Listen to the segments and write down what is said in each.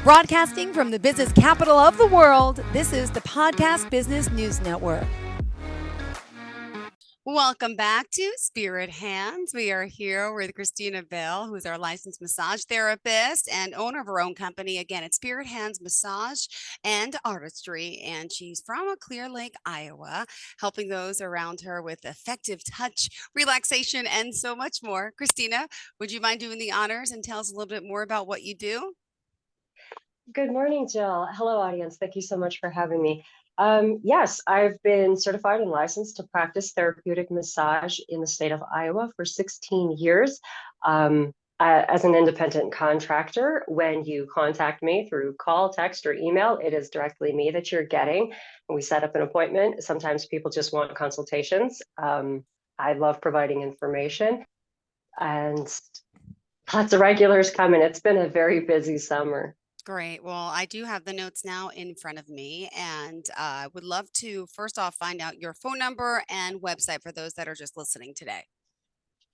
Broadcasting from the business capital of the world, this is the Podcast Business News Network. Welcome back to Spirit Hands. We are here with Christina Bell, who's our licensed massage therapist and owner of her own company. Again, it's Spirit Hands Massage and Artistry, and she's from Clear Lake, Iowa, helping those around her with effective touch, relaxation, and so much more. Christina, would you mind doing the honors and tell us a little bit more about what you do? Good morning, Jill. Hello, audience. Thank you so much for having me. Yes, I've been certified and licensed to practice therapeutic massage in the state of Iowa for 16 years. As an independent contractor, when you contact me through call, text, or email, it is directly me that you're getting. We set up an appointment. Sometimes people just want consultations. I love providing information, and lots of regulars coming. It's been a very busy summer. Great. Well, I do have the notes now in front of me, and I would love to first off find out your phone number and website for those that are just listening today.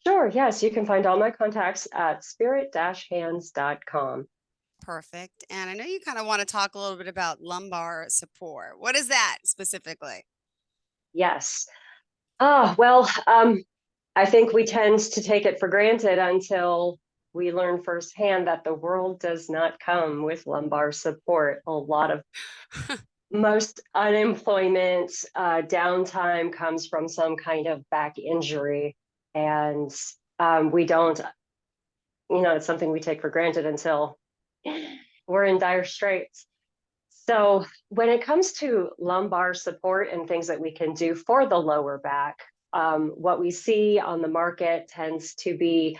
Sure, yes, you can find all my contacts at spirit-hands.com. Perfect. And I know you kind of want to talk a little bit about lumbar support. What is that specifically? Yes. Well, I think we tend to take it for granted until we learn firsthand that the world does not come with lumbar support. A lot of most unemployment, downtime comes from some kind of back injury. And we don't, it's something we take for granted until we're in dire straits. So when it comes to lumbar support and things that we can do for the lower back, what we see on the market tends to be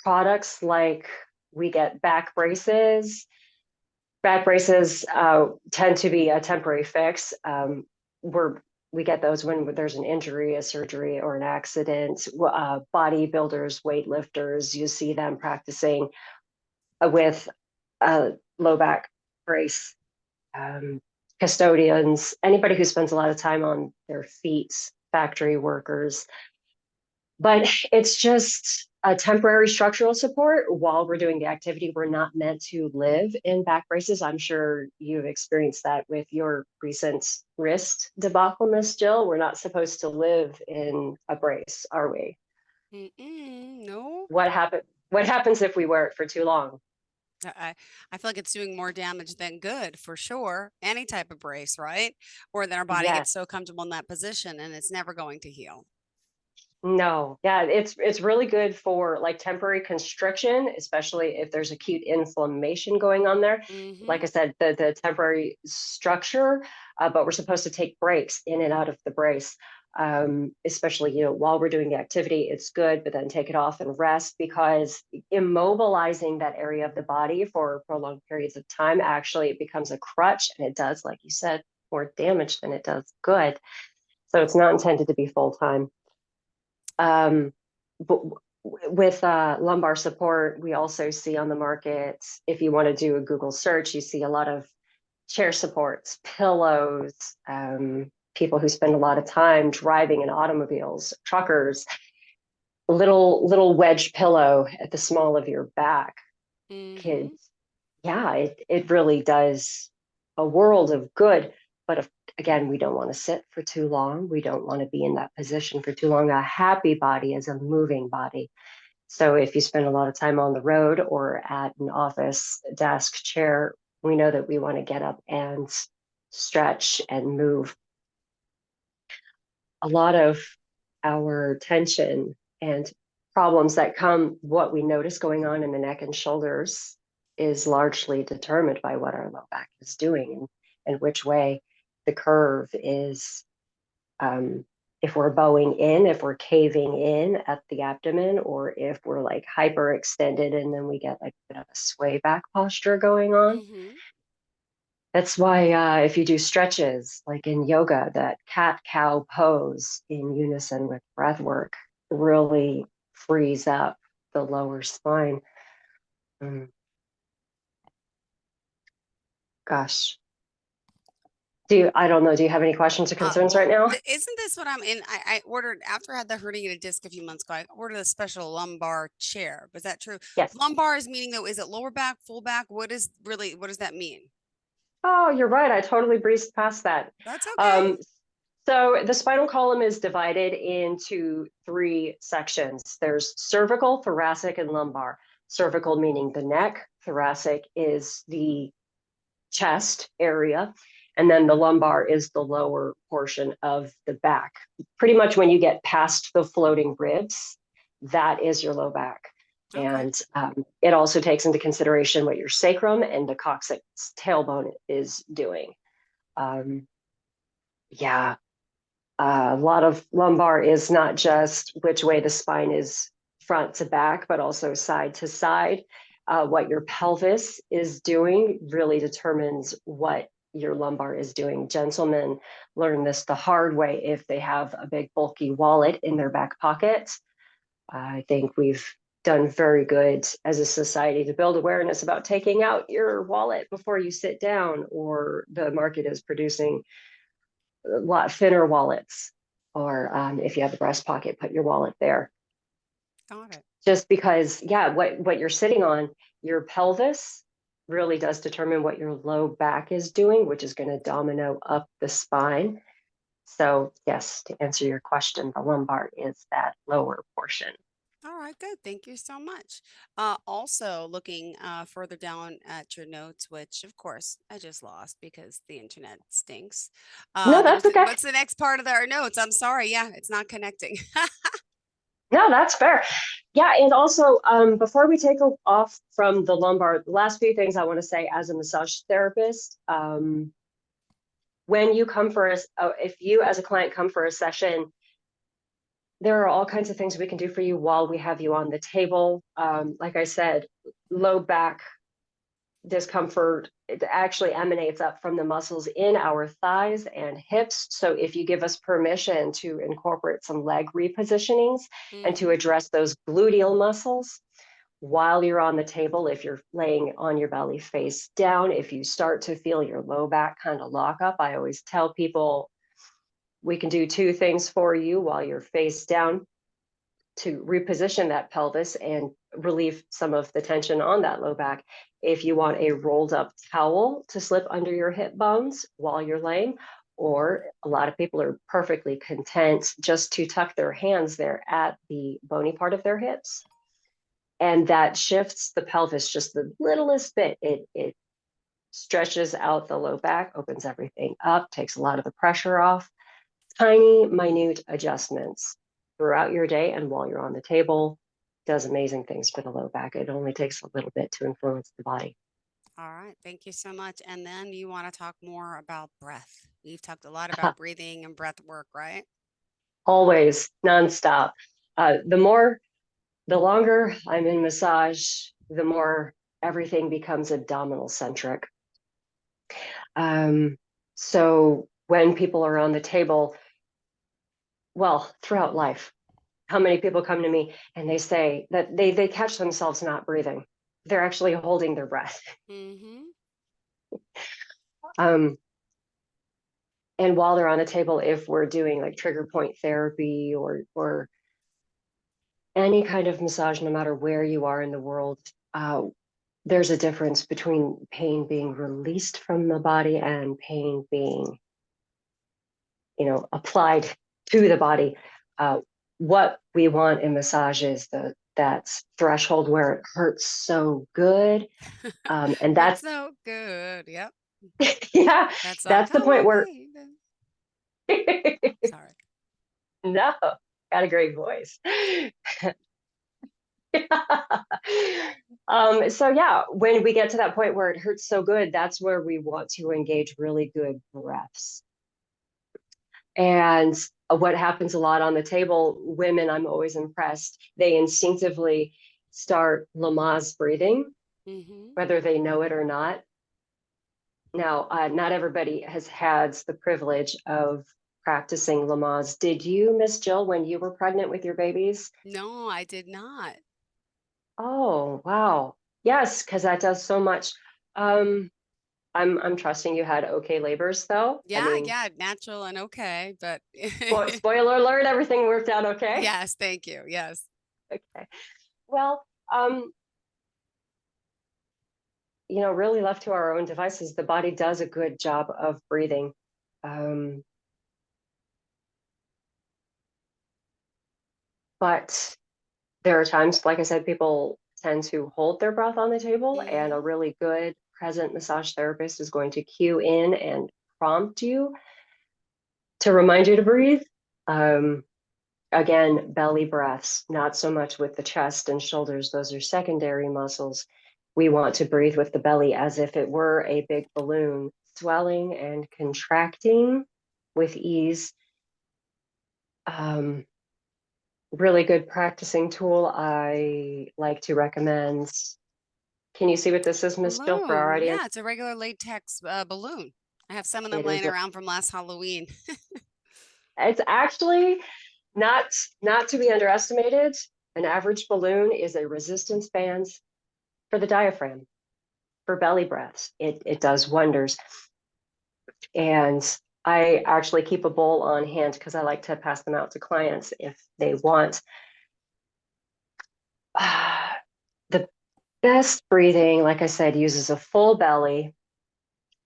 products like we get back braces. Back braces tend to be a temporary fix. We get those when there's an injury, a surgery, or an accident. Bodybuilders, weightlifters, you see them practicing with a low back brace. Custodians, anybody who spends a lot of time on their feet, factory workers. But it's just a temporary structural support while we're doing the activity. We're not meant to live in back braces. I'm sure you've experienced that with your recent wrist debacle, Miss Jill. We're not supposed to live in a brace, are we? No. What happens if we wear it for too long? I feel like it's doing more damage than good for sure. Any type of brace, right? Or then our body Yes. gets so comfortable in that position and it's never going to heal. No, yeah, it's really good for like temporary constriction, especially if there's acute inflammation going on there. Like I said, the temporary structure, but we're supposed to take breaks in and out of the brace. Especially, while we're doing the activity, it's good, but then take it off and rest, because immobilizing that area of the body for prolonged periods of time actually it becomes a crutch, and it does, like you said, more damage than it does good. So it's not intended to be full time. But with lumbar support, we also see on the market, if you want to do a Google search, you see a lot of chair supports, pillows, people who spend a lot of time driving in automobiles, truckers, little wedge pillow at the small of your back. Kids, yeah, it really does a world of good. But again, we don't want to sit for too long. We don't want to be in that position for too long. A happy body is a moving body. So if you spend a lot of time on the road or at an office desk chair, we know that we want to get up and stretch and move. A lot of our tension and problems that come, what we notice going on in the neck and shoulders, is largely determined by what our low back is doing and which way the curve is. If we're bowing in, if we're caving in at the abdomen, or if we're like hyperextended and then we get like a bit of a sway back posture going on. That's why if you do stretches like in yoga, that cat-cow pose in unison with breath work really frees up the lower spine. Gosh. I don't know, do you have any questions or concerns right Well, now? isn't this what I'm in? I ordered after I had the herniated disc a few months ago. I ordered a special lumbar chair. Was that true? Yes. Lumbar is meaning though, is it lower back, full back? What does that mean? Oh, you're right. I totally breezed past that. That's okay. Um, so the spinal column is divided into three sections. There's cervical, thoracic, and lumbar. Cervical meaning the neck, thoracic is the chest area, and then the lumbar is the lower portion of the back. Pretty much when you get past the floating ribs, that is your low back. Okay. And it also takes into consideration what your sacrum and the coccyx tailbone is doing. Um, yeah, a lot of lumbar is not just which way the spine is front to back, but also side to side. What your pelvis is doing really determines what your lumbar is doing. Gentlemen learn this the hard way if they have a big bulky wallet in their back pocket. I think we've done very good as a society to build awareness about taking out your wallet before you sit down, or the market is producing a lot thinner wallets. Or if you have a breast pocket, put your wallet there. Got it. Just because, yeah, what you're sitting on, your pelvis really does determine what your low back is doing, which is going to domino up the spine. So yes, to answer your question, the lumbar is that lower portion. All right, good. Thank you so much. Also, looking further down at your notes, which of course I just lost because the internet stinks. No, that's okay. What's the next part of our notes? I'm sorry. Yeah, it's not connecting. No, that's fair. Yeah, and also before we take off from the lumbar, the last few things I want to say as a massage therapist, when you come for if you as a client come for a session, there are all kinds of things we can do for you while we have you on the table. Like I said, low back discomfort, it actually emanates up from the muscles in our thighs and hips. So if you give us permission to incorporate some leg repositionings and to Hmm. address those gluteal muscles while you're on the table, if you're laying on your belly face down, if you start to feel your low back kind of lock up, I always tell people we can do two things for you while you're face down to reposition that pelvis and relieve some of the tension on that low back. If you want a rolled up towel to slip under your hip bones while you're laying, or a lot of people are perfectly content just to tuck their hands there at the bony part of their hips. And that shifts the pelvis just the littlest bit. It stretches out the low back, opens everything up, takes a lot of the pressure off. Tiny, minute adjustments throughout your day and while you're on the table does amazing things for the low back. It only takes a little bit to influence the body. All right, thank you so much. And then you want to talk more about breath. We've talked a lot about breathing and breath work, right? Always nonstop. The longer I'm in massage, the more everything becomes abdominal centric. So when people are on the table, well, throughout life, how many people come to me and they say that they catch themselves not breathing. They're actually holding their breath. Mm-hmm. Um, and while they're on the table, if we're doing like trigger point therapy or any kind of massage, no matter where you are in the world, there's a difference between pain being released from the body and pain being, applied to the body. What we want in massage is that threshold where it hurts so good, and Hurts that's so good. Yep. yeah, That song. that's the Come point on, where baby. Sorry. no, got a great voice. So yeah, when we get to that point where it hurts so good, that's where we want to engage really good breaths. And what happens a lot on the table, women, I'm always impressed, they instinctively start Lamaze breathing, Mm-hmm. whether they know it or not. Now, not everybody has had the privilege of practicing Lamaze. Did you, Miss Jill, when you were pregnant with your babies? No, I did not. Oh, wow. Yes, because that does so much. I I'm trusting you had okay labors though. I Yeah, mean, yeah, natural and okay, but spoiler alert, everything worked out okay. yes, thank you. Yes. Okay. Well, um, really left to our own devices, the body does a good job of breathing. Um, but there are times, like I said, people tend to hold their breath on the table, and a Hmm. really good present massage therapist is going to cue in and prompt you to remind you to breathe. Um, Again, belly breaths, not so much with the chest and shoulders, those are secondary muscles. We want to breathe with the belly as if it were a big balloon, swelling and contracting with ease. Um, Really good practicing tool I like to recommend. Can you see what this is, Miss Jill, for our Balloon. audience? Yeah, it's a regular latex balloon. I have some of them It is laying around from last Halloween. it's actually not to be underestimated. An average balloon is a resistance band for the diaphragm, for belly breaths. It does wonders. And I actually keep a bowl on hand because I like to pass them out to clients if they want. The best breathing, like I said, uses a full belly.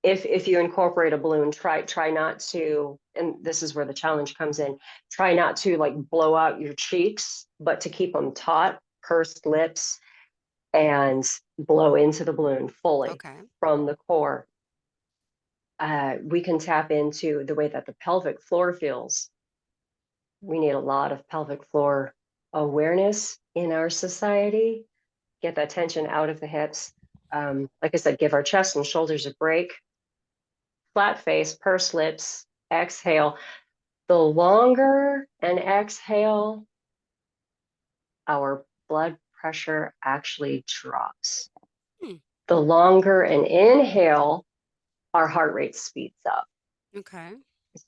If you incorporate a balloon, try not to, and this is where the challenge comes in, try not to like blow out your cheeks, but to keep them taut, pursed lips, and blow into the balloon fully Okay. from the core. We can tap into the way that the pelvic floor feels. We need a lot of pelvic floor awareness in our society. Get that tension out of the hips. Like I said, give our chest and shoulders a break. Flat face, pursed lips, exhale. The longer an exhale, our blood pressure actually drops. Hmm. The longer an inhale, our heart rate speeds up. Okay.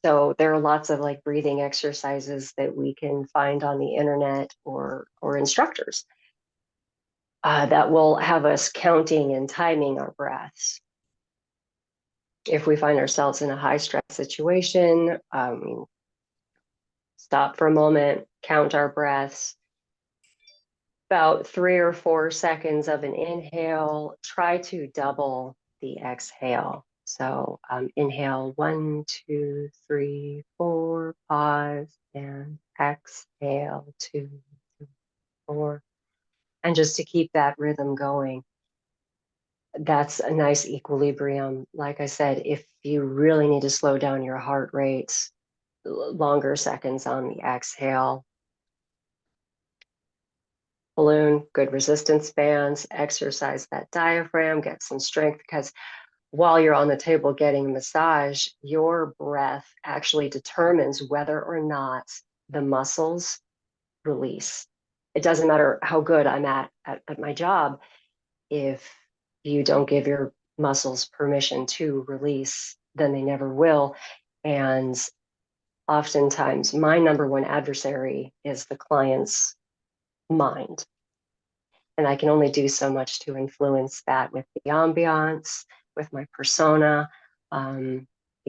So there are lots of like breathing exercises that we can find on the internet or instructors that will have us counting and timing our breaths. If we find ourselves in a high stress situation, stop for a moment, count our breaths. About 3 or 4 seconds of an inhale, try to double the exhale. So inhale 1, 2, 3, 4, pause, and exhale 2, 3, 4. And just to keep that rhythm going, that's a nice equilibrium. Like I said, if you really need to slow down your heart rate, longer seconds on the exhale. Balloon, good resistance bands, exercise that diaphragm, get some strength because while you're on the table getting a massage, your breath actually determines whether or not the muscles release. It doesn't matter how good I'm at my job if you don't give your muscles permission to release, then they never will. And oftentimes, my number one adversary is the client's mind. And I can only do so much to influence that with the ambiance, with my persona, the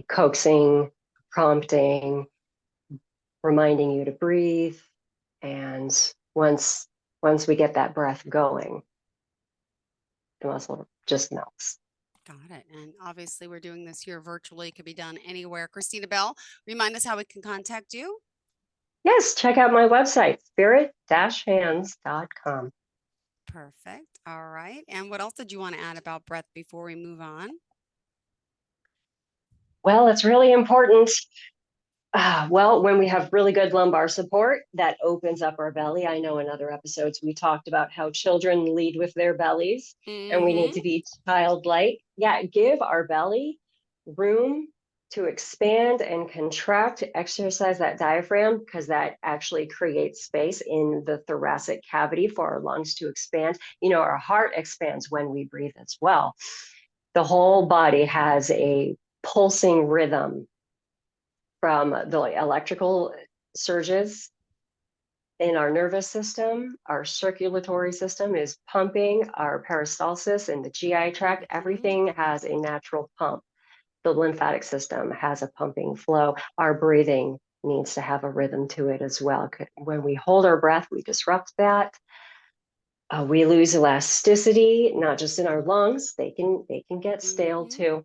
coaxing, prompting, reminding you to breathe. And once once we get that breath going, the muscle just melts. Got it. And obviously, we're doing this here virtually. It could be done anywhere. Christina Bell, remind us how we can contact you. Yes, check out my website, spirit-hands.com. Perfect. All right. And what else did you want to add about breath before we move on? Well, it's really important. Well, when we have really good lumbar support, that opens up our belly. I know in other episodes we talked about how children lead with their bellies and we need Mm-hmm. to be childlike. Yeah, give our belly room to expand and contract, to exercise that diaphragm, because that actually creates space in the thoracic cavity for our lungs to expand. Our heart expands when we breathe as well. The whole body has a pulsing rhythm from the electrical surges in our nervous system, our circulatory system is pumping, our peristalsis and the GI tract, everything has a natural pump. The lymphatic system has a pumping flow. Our breathing needs to have a rhythm to it as well. When we hold our breath, we disrupt that. We lose elasticity, not just in our lungs, they can get stale too.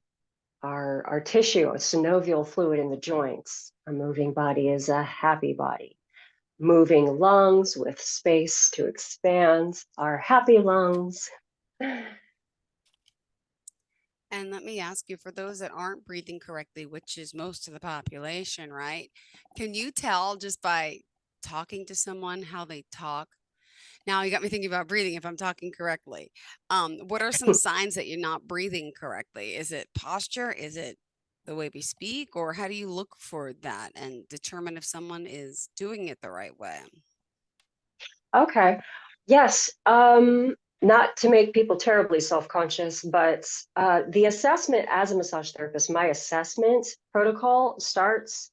Our tissue, a synovial fluid in the joints. A moving body is a happy body. Moving lungs with space to expand are happy lungs. And let me ask you, for those that aren't breathing correctly, which is most of the population, right? Can you tell just by talking to someone how they talk? Now you got me thinking about breathing if I'm talking correctly. What are some signs that you're not breathing correctly? Is it posture? Is it the way we speak? Or how do you look for that and determine if someone is doing it the right way? Okay. Yes. Not to make people terribly self-conscious, but the assessment as a massage therapist, my assessment protocol starts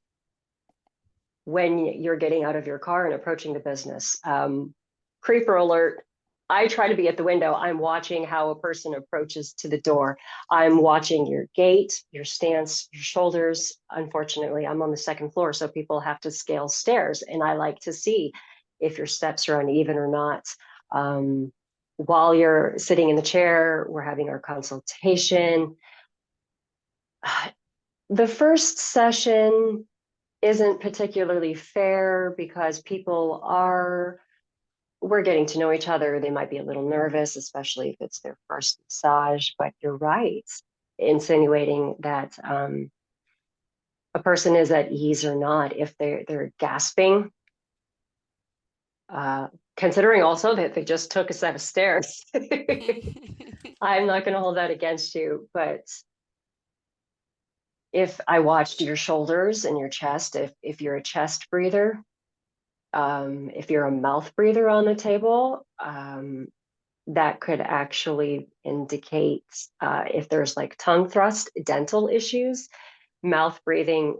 when you're getting out of your car and approaching the business. Creeper alert. I try to be at the window. I'm watching how a person approaches to the door. I'm watching your gait, your stance, your shoulders. Unfortunately, I'm on the second floor, so people have to scale stairs. And I like to see if your steps are uneven or not. While you're sitting in the chair, we're having our consultation. The first session isn't particularly fair because we're getting to know each other. They might be a little nervous, especially if it's their first massage, but you're right, insinuating that a person is at ease or not if they're gasping. Considering also that they just took a set of stairs. I'm not going to hold that against you, but if I watched your shoulders and your chest, if you're a chest breather, if you're a mouth breather on the table, that could actually indicate if there's like tongue thrust, dental issues. Mouth breathing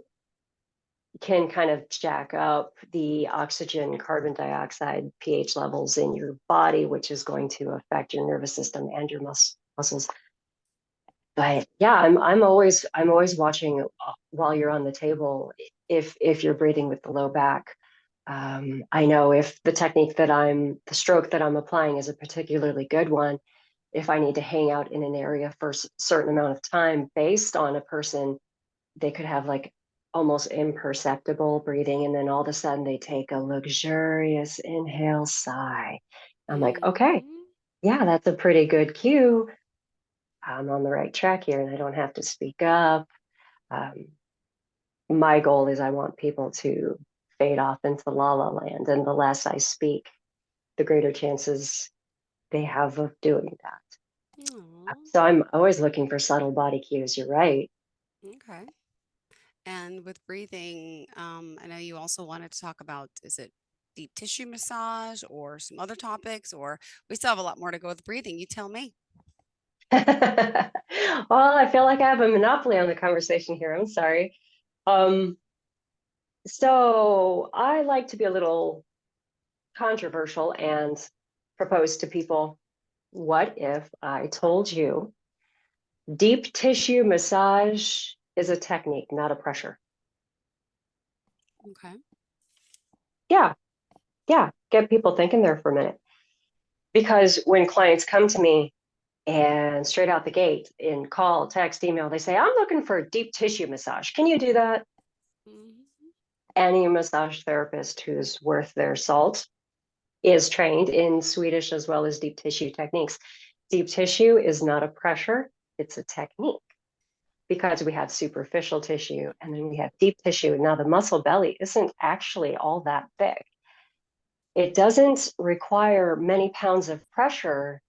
can kind of jack up the oxygen, carbon dioxide, pH levels in your body, which is going to affect your nervous system and your muscles. But yeah, I'm always watching while you're on the table if you're breathing with the low back. I know if the stroke that I'm applying is a particularly good one, if I need to hang out in an area for a certain amount of time based on a person, they could have like almost imperceptible breathing. And then all of a sudden they take a luxurious inhale sigh. I'm like, okay, yeah, that's a pretty good cue. I'm on the right track here and I don't have to speak up. Um, my goal is I want people to fade off into la la land. And the less I speak, the greater chances they have of doing that. Aw, So I'm always looking for subtle body cues. You're right. okay. And with breathing, I know you also wanted to talk about, is it deep tissue massage or some other topics, or we still have a lot more to go with breathing? You tell me. Well, I feel like I have a monopoly on the conversation here. I'm sorry. Um, so I like to be a little controversial and propose to people, what if I told you deep tissue massage is a technique, not a pressure? Okay. Yeah, yeah, get people thinking there for a minute. Because when clients come to me and straight out the gate in call, text, email, they say, I'm looking for a deep tissue massage. Can you do that? Mhm. Any massage therapist who's worth their salt is trained in Swedish as well as deep tissue techniques. Deep tissue is not a pressure, it's a technique because we have superficial tissue and then we have deep tissue. Now, the muscle belly isn't actually all that big. It doesn't require many pounds of pressure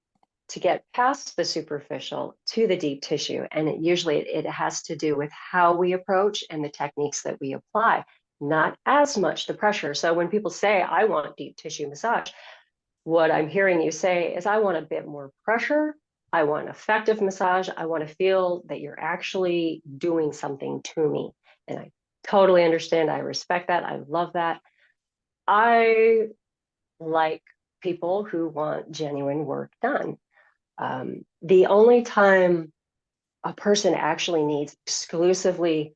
to get past the superficial to the deep tissue. And it has to do with how we approach and the techniques that we apply, not as much the pressure. So when people say, I want deep tissue massage, what I'm hearing you say is, I want a bit more pressure. I want effective massage. I want to feel that you're actually doing something to me. And I totally understand. I respect that. I love that. I like people who want genuine work done. The only time a person actually needs exclusively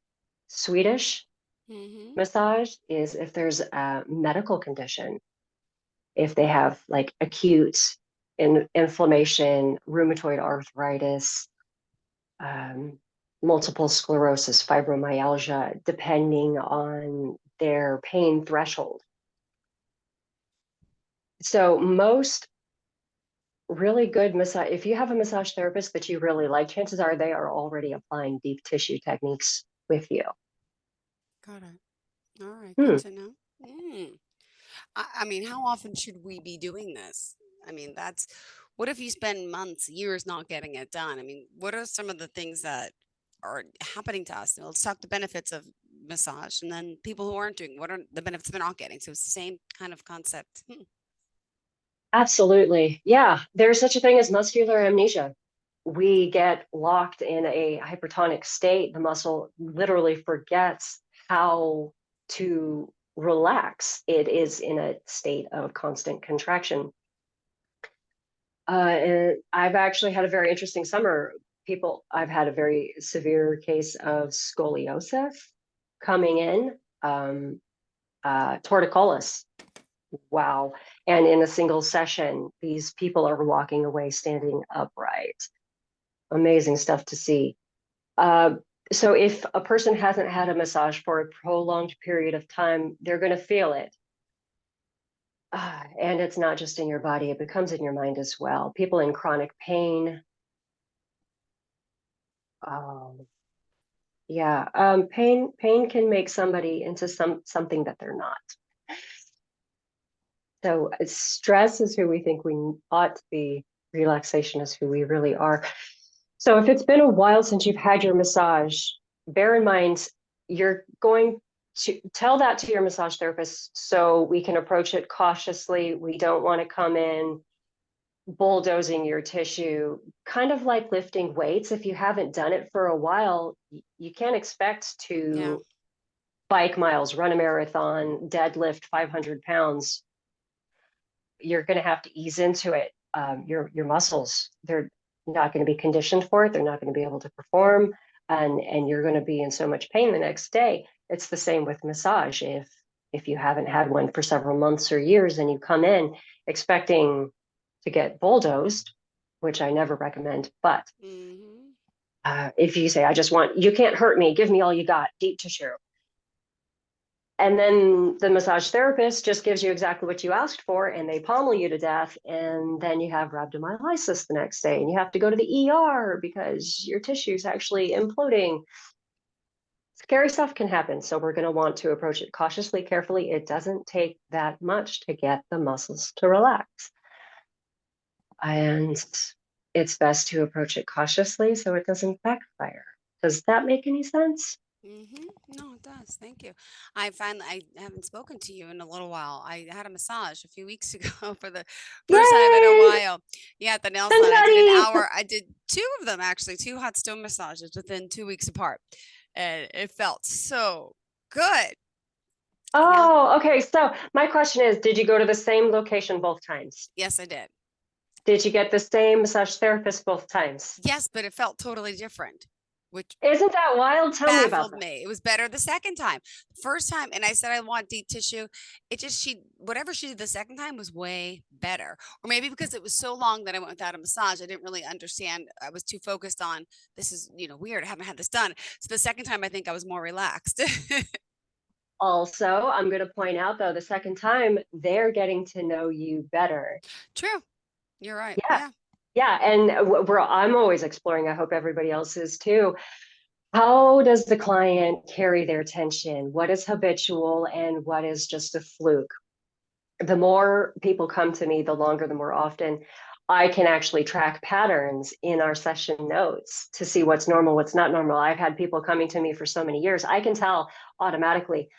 Swedish Mm-hmm. massage is if there's a medical condition, if they have like acute inflammation, rheumatoid arthritis, um, multiple sclerosis, fibromyalgia, depending on their pain threshold. So most really good massage, if you have a massage therapist that you really like, chances are they are already applying deep tissue techniques with you. Got it. All right. Good Hmm. to know. Mm. I mean, how often should we be doing this? I mean, what if you spend months, years not getting it done? I mean, what are some of the things that are happening to us? Let's talk the benefits of massage and then people who aren't doing, what are the benefits they're not getting? So it's the same kind of concept. Hmm. Absolutely. Yeah, there's such a thing as muscular amnesia. We get locked in a hypertonic state. The muscle literally forgets how to relax. It is in a state of constant contraction. And I've actually had a very interesting summer. I've had a very severe case of scoliosis coming in, torticollis. Wow. And in a single session, these people are walking away standing upright. Amazing stuff to see. Uh, so if a person hasn't had a massage for a prolonged period of time, they're going to feel it. And it's not just in your body, it becomes in your mind as well. People in chronic pain. Um, yeah, pain can make somebody into something that they're not. So stress is who we think we ought to be. Relaxation is who we really are. So if it's been a while since you've had your massage, bear in mind you're going to tell that to your massage therapist so we can approach it cautiously. We don't want to come in bulldozing your tissue, kind of like lifting weights. If you haven't done it for a while, you can't expect Yeah. to bike miles, run a marathon, deadlift 500 pounds. You're going to have to ease into it. Your muscles, they're not going to be conditioned for it. They're not going to be able to perform, and you're going to be in so much pain the next day. It's the same with massage. If you haven't had one for several months or years and you come in expecting to get bulldozed, which I never recommend, but Mm-hmm. if you say, I just want, you can't hurt me, give me all you got, deep tissue. And then the massage therapist just gives you exactly what you asked for and they pommel you to death. And then you have rhabdomyolysis the next day and you have to go to the ER because your tissue's actually imploding. Scary stuff can happen. So we're going to want to approach it cautiously, carefully. It doesn't take that much to get the muscles to relax. And it's best to approach it cautiously so it doesn't backfire. Does that make any sense? Mm-hmm. No, it does. Thank you. I haven't spoken to you in a little while. I had a massage a few weeks ago for the first time in a Yay! while. Yeah, at the nail salon. I did an Cincinnati! hour. I did two of them actually, two hot stone massages within 2 weeks apart. And it felt so good. Yeah. Oh, okay. So my question is, did you go to the same location both times? Yes, I did. Did you get the same massage therapist both times? Yes, but it felt totally different, which Isn't that wild? Tell me about baffled that. me. It was better the second time. The first time, and I said I want deep tissue. It just whatever she did the second time was way better. Or maybe because it was so long that I went without a massage, I didn't really understand. I was too focused on this is, weird. I haven't had this done. So the second time I think I was more relaxed. Also, I'm going to point out though, the second time they're getting to know you better. True. You're right. Yeah. Yeah. Yeah. And I'm always exploring. I hope everybody else is too. How does the client carry their tension? What is habitual and what is just a fluke? The more people come to me, the longer, the more often I can actually track patterns in our session notes to see what's normal, what's not normal. I've had people coming to me for so many years. I can tell automatically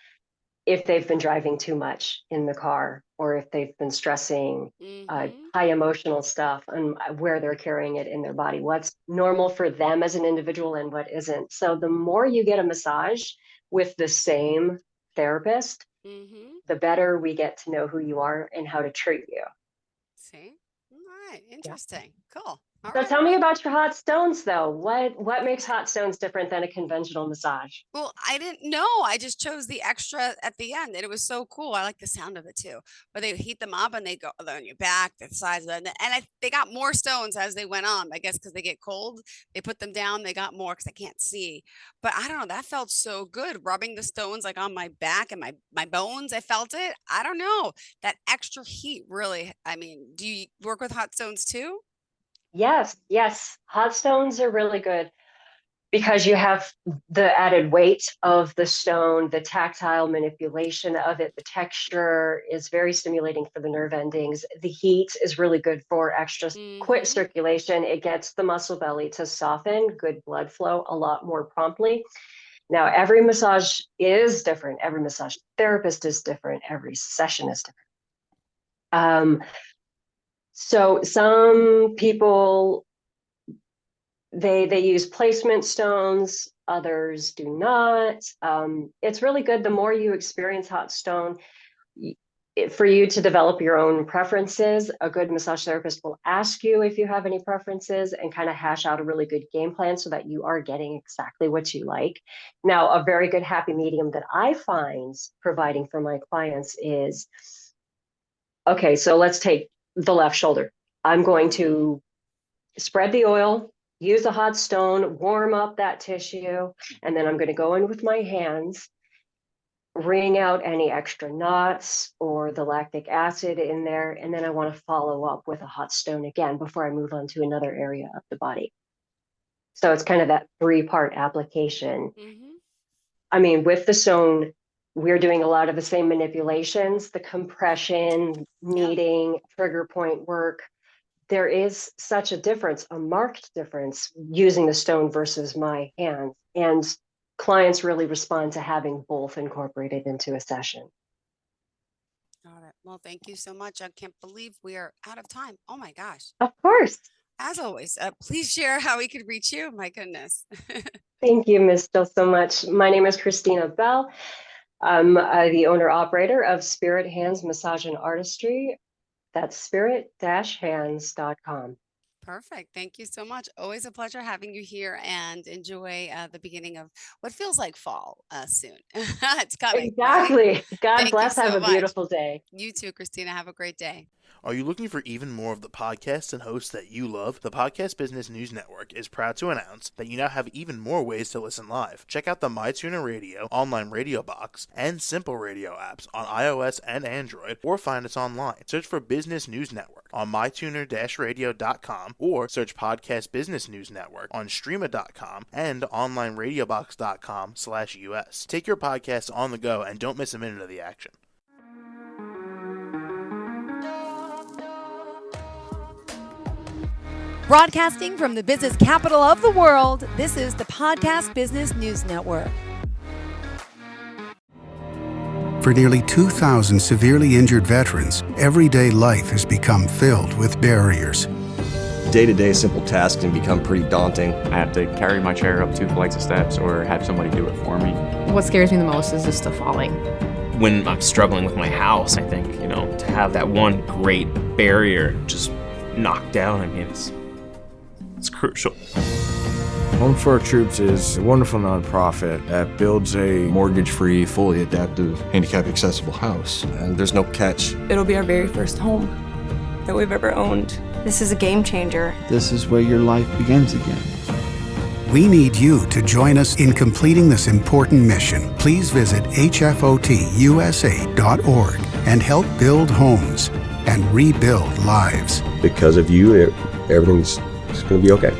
if they've been driving too much in the car or if they've been stressing, Mm-hmm. high emotional stuff and where they're carrying it in their body, what's normal for them as an individual and what isn't. So the more you get a massage with the same therapist, the better we get to know who you are and how to treat you. See? All right. Interesting. Cool. All So right. tell me about your hot stones, though. What makes hot stones different than a conventional massage? Well, I didn't know. I just chose the extra at the end, and it was so cool. I like the sound of it too. But they heat them up, and they go on your back, the sides of them, and they got more stones as they went on. I guess because they get cold, they put them down. They got more because I can't see. But I don't know. That felt so good, rubbing the stones like on my back and my bones. I felt it. I don't know. That extra heat, really. I mean, do you work with hot stones too? Yes, yes. Hot stones are really good because you have the added weight of the stone, the tactile manipulation of it, the texture is very stimulating for the nerve endings. The heat is really good for extra quick circulation. It gets the muscle belly to soften, good blood flow a lot more promptly. Now, every massage is different. Every massage therapist is different. Every session is different. So some people, they use placement stones, others do not. It's really good. The more you experience hot stone, for you to develop your own preferences, a good massage therapist will ask you if you have any preferences and kind of hash out a really good game plan so that you are getting exactly what you like. Now, a very good happy medium that I find providing for my clients is, okay, so let's take the left shoulder. I'm going to spread the oil, use a hot stone, warm up that tissue, and then I'm going to go in with my hands, wring out any extra knots or the lactic acid in there, and then I want to follow up with a hot stone again before I move on to another area of the body. So it's kind of that 3-part application. I mean, with the stone, we're doing a lot of the same manipulations, the compression, kneading, trigger point work. There is such a difference, a marked difference using the stone versus my hands. And clients really respond to having both incorporated into a session. Got it. Well, thank you so much. I can't believe we are out of time. Oh my gosh. Of course. As always, please share how we could reach you. My goodness. Thank you, Ms. Still, so much. My name is Christina Bell. I'm the owner-operator of Spirit Hands Massage and Artistry. That's spirit-hands.com. Perfect. Thank you so much. Always a pleasure having you here, and enjoy the beginning of what feels like fall soon. It's coming. Exactly. Right? God bless. Have a beautiful day. You too, Christina. Have a great day. Are you looking for even more of the podcasts and hosts that you love? The Podcast Business News Network is proud to announce that you now have even more ways to listen live. Check out the MyTuner Radio, online radio box, and Simple Radio apps on iOS and Android, or find us online. Search for Business News Network on mytuner-radio.com, or search Podcast Business News Network on streama.com and onlineradiobox.com/US. Take your podcast on the go and don't miss a minute of the action. Broadcasting from the business capital of the world, this is the Podcast Business News Network. For nearly 2,000 severely injured veterans, everyday life has become filled with barriers. Day-to-day simple tasks can become pretty daunting. I have to carry my chair up 2 flights of steps or have somebody do it for me. What scares me the most is just the falling. When I'm struggling with my house, I think, to have that one great barrier just knocked down, I mean, it's crucial. Home for Our Troops is a wonderful nonprofit that builds a mortgage-free, fully adaptive, handicap-accessible house. And there's no catch. It'll be our very first home that we've ever owned. This is a game changer. This is where your life begins again. We need you to join us in completing this important mission. Please visit hfotusa.org and help build homes and rebuild lives. Because of you, everything's going to be okay.